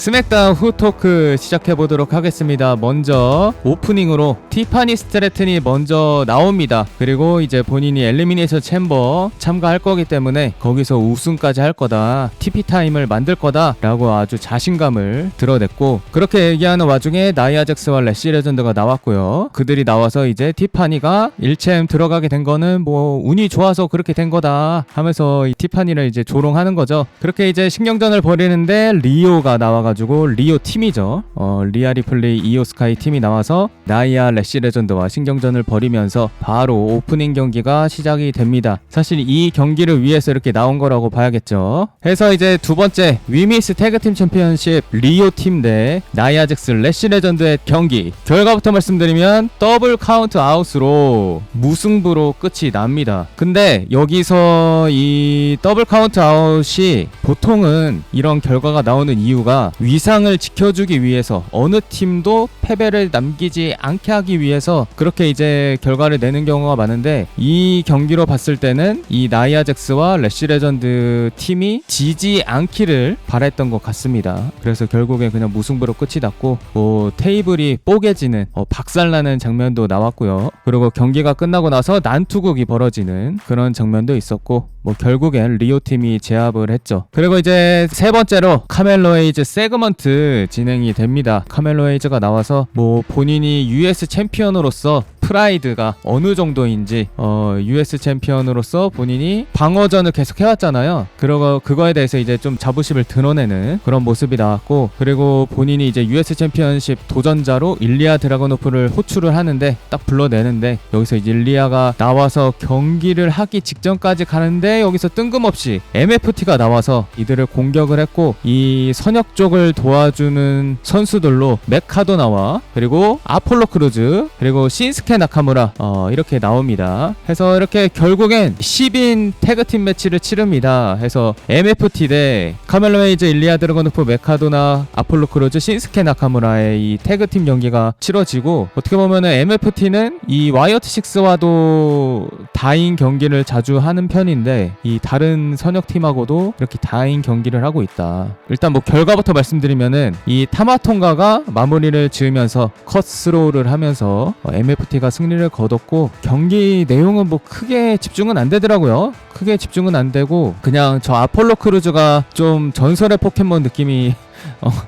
스맥다운 후 토크 시작해보도록 하겠습니다. 먼저 오프닝으로 티파니 스트래튼이 먼저 나옵니다. 그리고 이제 본인이 엘리미네이션 챔버 참가할 거기 때문에 거기서 우승까지 할 거다, TP타임을 만들 거다 라고 아주 자신감을 드러냈고, 그렇게 얘기하는 와중에 나이아 잭스와 래시 레전드가 나왔고요. 그들이 나와서 이제 티파니가 1챔 들어가게 된 거는 뭐 운이 좋아서 그렇게 된 거다 하면서 이 티파니를 이제 조롱하는 거죠. 그렇게 이제 신경전을 벌이는데 리오가 나와가지고, 리오 팀이죠. 리아 리플레이 이오스카이 팀이 나와서 나이아 래시 레전드와 신경전을 벌이면서 바로 오프닝 경기가 시작이 됩니다. 사실 이 경기를 위해서 이렇게 나온 거라고 봐야겠죠. 해서 이제 두 번째 위미스 태그팀 챔피언십 리오 팀 대 나이아 잭스 래시 레전드의 경기 결과부터 말씀드리면 더블 카운트 아웃으로 무승부로 끝이 납니다. 근데 여기서 이 더블 카운트 아웃이 보통은 이런 결과가 나오는 이유가 위상을 지켜주기 위해서, 어느 팀도 패배를 남기지 않게 하기 위해서 그렇게 이제 결과를 내는 경우가 많은데, 이 경기로 봤을 때는 이 나이아 잭스와 래시 레전드 팀이 지지 않기를 바랬던 것 같습니다. 그래서 결국에 그냥 무승부로 끝이 났고, 뭐 테이블이 뽀개지는 박살나는 장면도 나왔고요. 그리고 경기가 끝나고 나서 난투극이 벌어지는 그런 장면도 있었고, 뭐 결국엔 리오 팀이 제압을 했죠. 그리고 이제 세 번째로 카멜로 에이즈 세그먼트 진행이 됩니다. 카멜로 에이즈가 나와서 뭐 본인이 US 챔피언으로서 프라이드가 어느 정도인지, US 챔피언으로서 본인이 방어전을 계속 해왔잖아요. 그리고 그거에 대해서 이제 좀 자부심을 드러내는 그런 모습이 나왔고, 그리고 본인이 이제 US 챔피언십 도전자로 일리아 드라고노프를 호출을 하는데, 딱 불러내는데 여기서 이제 일리아가 나와서 경기를 하기 직전까지 가는데 여기서 뜬금없이 MFT가 나와서 이들을 공격을 했고, 이 선역 쪽을 도와주는 선수들로 메카도나와 그리고 아폴로 크루즈 그리고 신스케 나카무라 이렇게 나옵니다. 해서 이렇게 결국엔 10인 태그팀 매치를 치릅니다. 해서 MFT 대 카멜로 에이즈 일리아 드라고노프 메카도나 아폴로 크루즈 신스케 나카무라의 이 태그팀 경기가 치러지고, 어떻게 보면은 MFT는 이 와이어트 6와도 다인 경기를 자주 하는 편인데 이 다른 선역팀하고도 이렇게 다인 경기를 하고 있다. 일단 뭐 결과부터 말씀드리면은 이 타마통가가 마무리를 지으면서 컷스로우를 하면서 MFT가 승리를 거뒀고, 경기 내용은 뭐 크게 집중은 안 되더라고요. 크게 집중은 안 되고 그냥 저 아폴로 크루즈가 좀 전설의 포켓몬 느낌이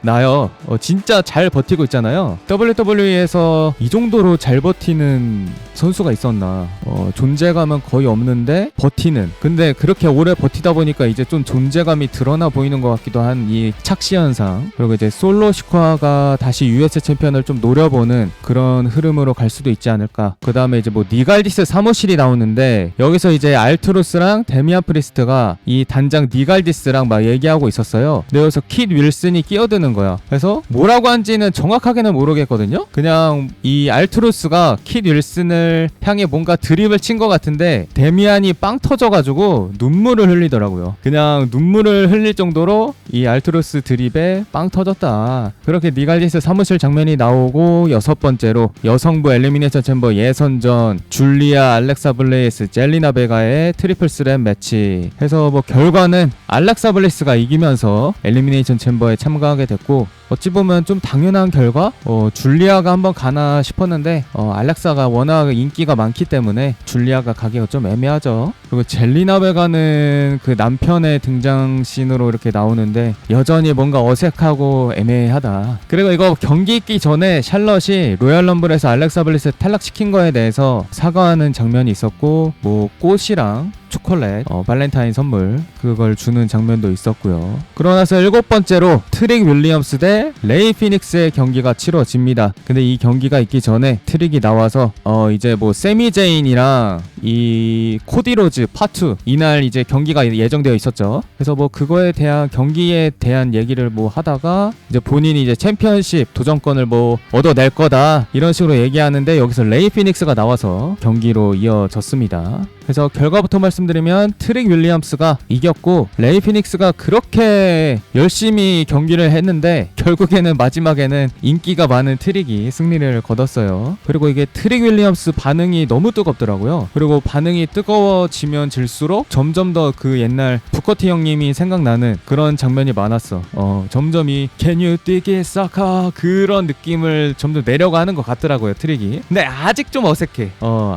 나요. 진짜 잘 버티고 있잖아요. WWE에서 이 정도로 잘 버티는 선수가 있었나. 존재감은 거의 없는데 버티는. 근데 그렇게 오래 버티다 보니까 이제 좀 존재감이 드러나 보이는 것 같기도 한 이 착시 현상. 그리고 이제 솔로 시코아가 다시 US 챔피언을 좀 노려보는 그런 흐름으로 갈 수도 있지 않을까. 그 다음에 이제 뭐 니갈디스 사무실이 나오는데, 여기서 이제 알투루스랑 데미안 프리스트가 이 단장 니갈디스랑 막 얘기하고 있었어요. 근데 여기서 킷 윌슨이 끼어드는 거야. 그래서 뭐라고 한지는 정확하게는 모르겠거든요. 그냥 이 알투루스가 킷 윌슨을 향해 뭔가 드립을 친 것 같은데 데미안이 빵 터져가지고 눈물을 흘리더라고요. 그냥 눈물을 흘릴 정도로 이 알투루스 드립에 빵 터졌다. 그렇게 니갈디스 사무실 장면이 나오고, 여섯 번째로 여성부 엘리미네이션 챔버 예선전 줄리아 알렉사 블레이스 젤리나 베가의 트리플 스랩 매치 해서 뭐 결과는 알렉사 블레이스가 이기면서 엘리미네이션 챔버에 참가하게 됐고, 어찌 보면 좀 당연한 결과? 줄리아가 한번 가나 싶었는데 알렉사가 워낙 인기가 많기 때문에 줄리아가 가기가 좀 애매하죠. 그리고 젤리나 베가는 그 남편의 등장씬으로 이렇게 나오는데 여전히 뭔가 어색하고 애매하다. 그리고 이거 경기 있기 전에 샬럿이 로얄 럼블에서 알렉사 블리스 탈락시킨 거에 대해서 사과하는 장면이 있었고, 뭐 꽃이랑 초콜릿, 발렌타인 선물 그걸 주는 장면도 있었고요. 그러고 나서 일곱 번째로 트릭 윌리엄스 대 레이 피닉스의 경기가 치러집니다. 근데 이 경기가 있기 전에 트릭이 나와서 이제 뭐 세미 제인이랑 이 코디 로즈 파트 이날 이제 경기가 예정되어 있었죠. 그래서 뭐 그거에 대한 경기에 대한 얘기를 뭐 하다가 이제 본인이 이제 챔피언십 도전권을 뭐 얻어낼 거다 이런 식으로 얘기하는데, 여기서 레이 피닉스가 나와서 경기로 이어졌습니다. 그래서 결과부터 말씀드리면 트릭 윌리엄스가 이겼고, 레이 피닉스가 그렇게 열심히 경기를 했는데 결국에는 마지막에는 인기가 많은 트릭이 승리를 거뒀어요. 그리고 이게 트릭 윌리엄스 반응이 너무 뜨겁더라고요. 그리고 반응이 뜨거워지면 질수록 점점 더 그 옛날 부커티 형님이 생각나는 그런 장면이 많았어. 점점 이 Can you dig it sucker 그런 느낌을 점점 내려가는 것 같더라고요, 트릭이. 근데 아직 좀 어색해.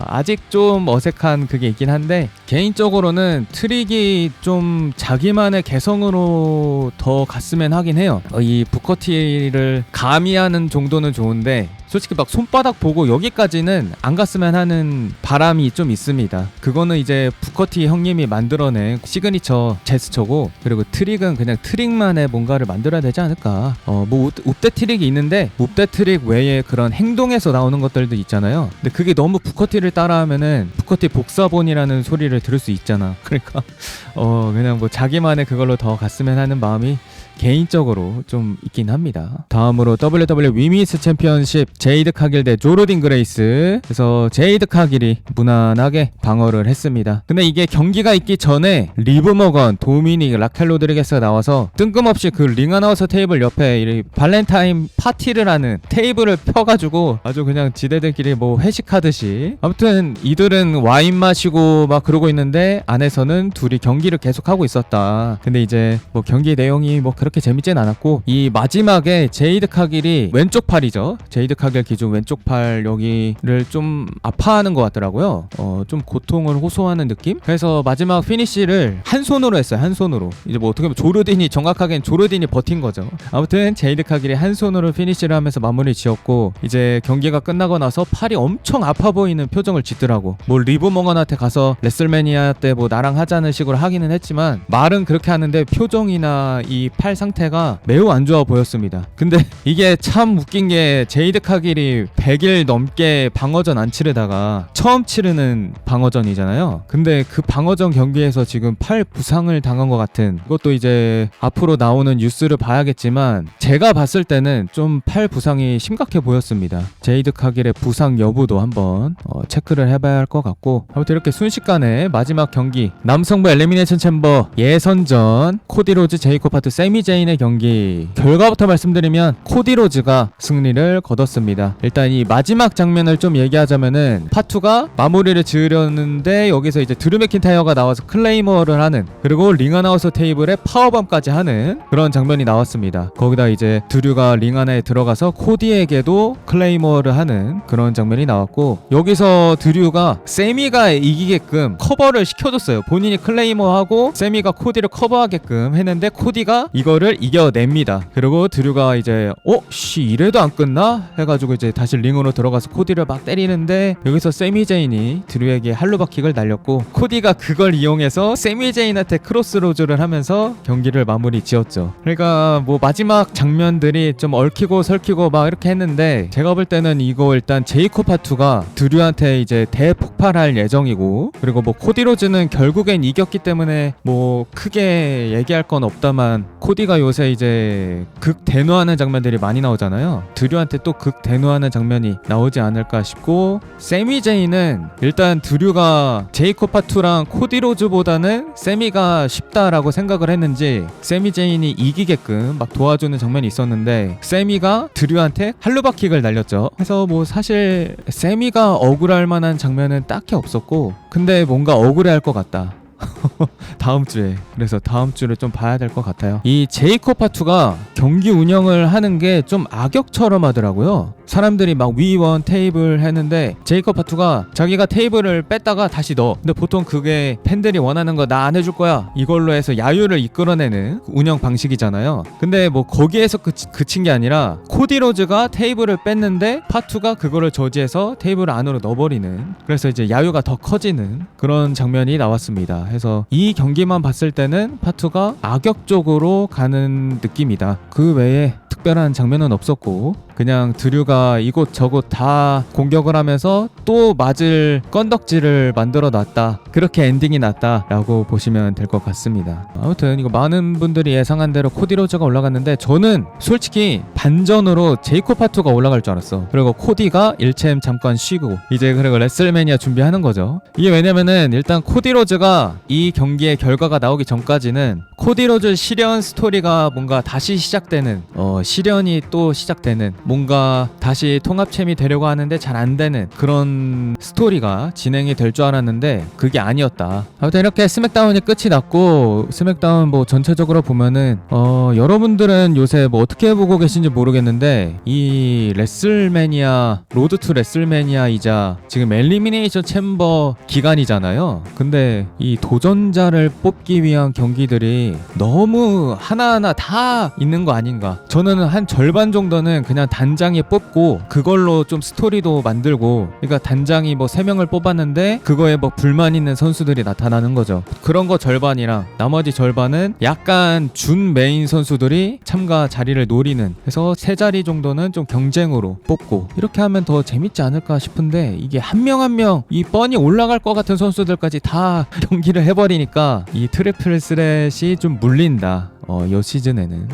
아직 좀 어색한 그게 있긴 한데, 개인적으로는 트릭이 좀 자기만의 개성으로 더 갔으면 하긴 해요. 이 부커티를 가미하는 정도는 좋은데 솔직히 막 손바닥 보고 여기까지는 안 갔으면 하는 바람이 좀 있습니다. 그거는 이제 부커티 형님이 만들어낸 시그니처 제스처고, 그리고 트릭은 그냥 트릭만의 뭔가를 만들어야 되지 않을까. 뭐 웁대 트릭이 있는데 웁대 트릭 외에 그런 행동에서 나오는 것들도 있잖아요. 근데 그게 너무 부커티를 따라하면은 부커티 복사본이라는 소리를 들을 수 있잖아. 그러니까 그냥 뭐 자기만의 그걸로 더 갔으면 하는 마음이 개인적으로 좀 있긴 합니다. 다음으로 WWE 위미스 챔피언십 제이드 카길 대 조르딘 그레이스. 그래서 제이드 카길이 무난하게 방어를 했습니다. 근데 이게 경기가 있기 전에 리브 머건, 도미닉, 라켈 로드리게스가 나와서 뜬금없이 그 링 아나운서 테이블 옆에 이 발렌타인 파티를 하는 테이블을 펴가지고 아주 그냥 지대들끼리 뭐 회식하듯이, 아무튼 이들은 와인 마시고 막 그러고 있는데 안에서는 둘이 경기를 계속하고 있었다. 근데 이제 뭐 경기 내용이 뭐 그렇게 재밌진 않았고, 이 마지막에 제이드 카길이 왼쪽 팔이죠. 제이드 카길 기준 왼쪽 팔 여기를 좀 아파하는 것 같더라고요. 좀 고통을 호소하는 느낌? 그래서 마지막 피니쉬를 한 손으로 했어요. 한 손으로. 이제 뭐 어떻게 보면 조르딘이, 정확하게는 조르딘이 버틴 거죠. 아무튼 제이드 카길이 한 손으로 피니쉬를 하면서 마무리 지었고, 이제 경기가 끝나고 나서 팔이 엄청 아파 보이는 표정을 짓더라고. 뭐 리브 머건한테 가서 레슬매니아 때 뭐 나랑 하자는 식으로 하기는 했지만 말은 그렇게 하는데 표정이나 이 팔 상태가 매우 안 좋아 보였습니다. 근데 이게 참 웃긴 게, 제이드 카길이 100일 넘게 방어전 안 치르다가 처음 치르는 방어전이잖아요. 근데 그 방어전 경기에서 지금 팔 부상을 당한 것 같은, 그것도 이제 앞으로 나오는 뉴스를 봐야겠지만 제가 봤을 때는 좀 팔 부상이 심각해 보였습니다. 제이드 카길의 부상 여부도 한번 체크를 해봐야 할 것 같고, 아무튼 이렇게 순식간에 마지막 경기, 남성부 엘리미네이션 챔버 예선전 코디 로즈, 제이콥 하트, 세미 제인의 경기 결과부터 말씀드리면 코디 로즈가 승리를 거뒀습니다. 일단 이 마지막 장면을 좀 얘기하자면은 파투가 마무리를 지으려는데 여기서 이제 드루 맥킨타이어가 나와서 클레이머를 하는, 그리고 링 아나운서 테이블에 파워밤까지 하는 그런 장면이 나왔습니다. 거기다 이제 드류가 링 안에 들어가서 코디에게도 클레이머를 하는 그런 장면이 나왔고, 여기서 드류가 세미가 이기게끔 커버를 시켜줬어요. 본인이 클레이머하고 세미가 코디를 커버하게끔 했는데 코디가 이거를 이겨냅니다. 그리고 드류가 이제 이래도 안 끝나? 해가지고 이제 다시 링으로 들어가서 코디를 막 때리는데, 여기서 세미 제인이 드류에게 할로바킥을 날렸고, 코디가 그걸 이용해서 세미 제인한테 크로스로즈를 하면서 경기를 마무리 지었죠. 그러니까 뭐 마지막 장면들이 좀 얽히고 설키고 막 이렇게 했는데, 제가 볼 때는 이거 일단 제이콥 하투가 드류한테 이제 대폭발할 예정이고, 그리고 뭐 코디 로즈는 결국엔 이겼기 때문에 뭐 크게 얘기할 건 없다만, 코디가 요새 이제 극 대노하는 장면들이 많이 나오잖아요. 드류한테 또 극 대노하는 장면이 나오지 않을까 싶고, 세미 제이는 일단 드류가 제이콥 하투랑 코디 로즈보다는 세미가 쉽다라고 생각을 했는지 세미 제인이 이기게끔 막 도와주는 장면이 있었는데, 세미가 드류한테 할로바킥을 날렸죠. 그래서 뭐 사실 세미가 억울할 만한 장면은 딱히 없었고, 근데 뭔가 억울해할 것 같다. 다음 주에. 그래서 다음 주를 좀 봐야 될 것 같아요. 이 제이콥 하투가 경기 운영을 하는 게 좀 악역처럼 하더라고요. 사람들이 막 위원 테이블 했는데 제이콥 하투가 자기가 테이블을 뺐다가 다시 넣어. 근데 보통 그게 팬들이 원하는 거 나 안 해줄 거야 이걸로 해서 야유를 이끌어내는 운영 방식이잖아요. 근데 뭐 거기에서 그친 게 아니라 코디 로즈가 테이블을 뺐는데 파투가 그거를 저지해서 테이블 안으로 넣어버리는, 그래서 이제 야유가 더 커지는 그런 장면이 나왔습니다. 해서 이 경기만 봤을 때는 파투가 악역 쪽으로 가는 느낌이다. 그 외에 특별한 장면은 없었고, 그냥 드류가 이곳저곳 다 공격을 하면서 또 맞을 건덕지를 만들어 놨다. 그렇게 엔딩이 났다라고 보시면 될 것 같습니다. 아무튼 이거 많은 분들이 예상한 대로 코디 로저가 올라갔는데 저는 솔직히 반전으로 제이콥 파투가 올라갈 줄 알았어. 그리고 코디가 1챔 잠깐 쉬고 이제 그리고 레슬매니아 준비하는 거죠. 이게 왜냐면은 일단 코디 로즈가 이 경기의 결과가 나오기 전까지는 코디 로즈 시련 스토리가 뭔가 다시 시작되는 시련이 또 시작되는 뭔가 다시 통합챔이 되려고 하는데 잘 안 되는 그런 스토리가 진행이 될 줄 알았는데 그게 아니었다. 아무튼 이렇게 스맥다운이 끝이 났고 스맥다운 뭐 전체적으로 보면은 여러분들은 요새 뭐 어떻게 보고 계신지 모르겠는데 이 레슬매니아 로드 투 레슬매니아이자 지금 엘리미네이션 챔버 기간이잖아요. 근데 이 도전자를 뽑기 위한 경기들이 너무 하나하나 다 있는 거 아닌가. 저는 한 절반 정도는 그냥 단장이 뽑고 그걸로 좀 스토리도 만들고, 그러니까 단장이 뭐 3명을 뽑았는데 그거에 뭐 불만 있는 선수들이 나타나는 거죠. 그런 거 절반이랑 나머지 절반은 약간 준 메인 선수들이 참가 자리를 노리는, 그래서 3자리 정도는 좀 경쟁으로 뽑고 이렇게 하면 더 재밌지 않을까 싶은데 이게 한 명 한 명 이 뻔히 올라갈 것 같은 선수들까지 다 경기를 해버리니까 이 트리플 스렛이 좀 물린다. 이 시즌에는.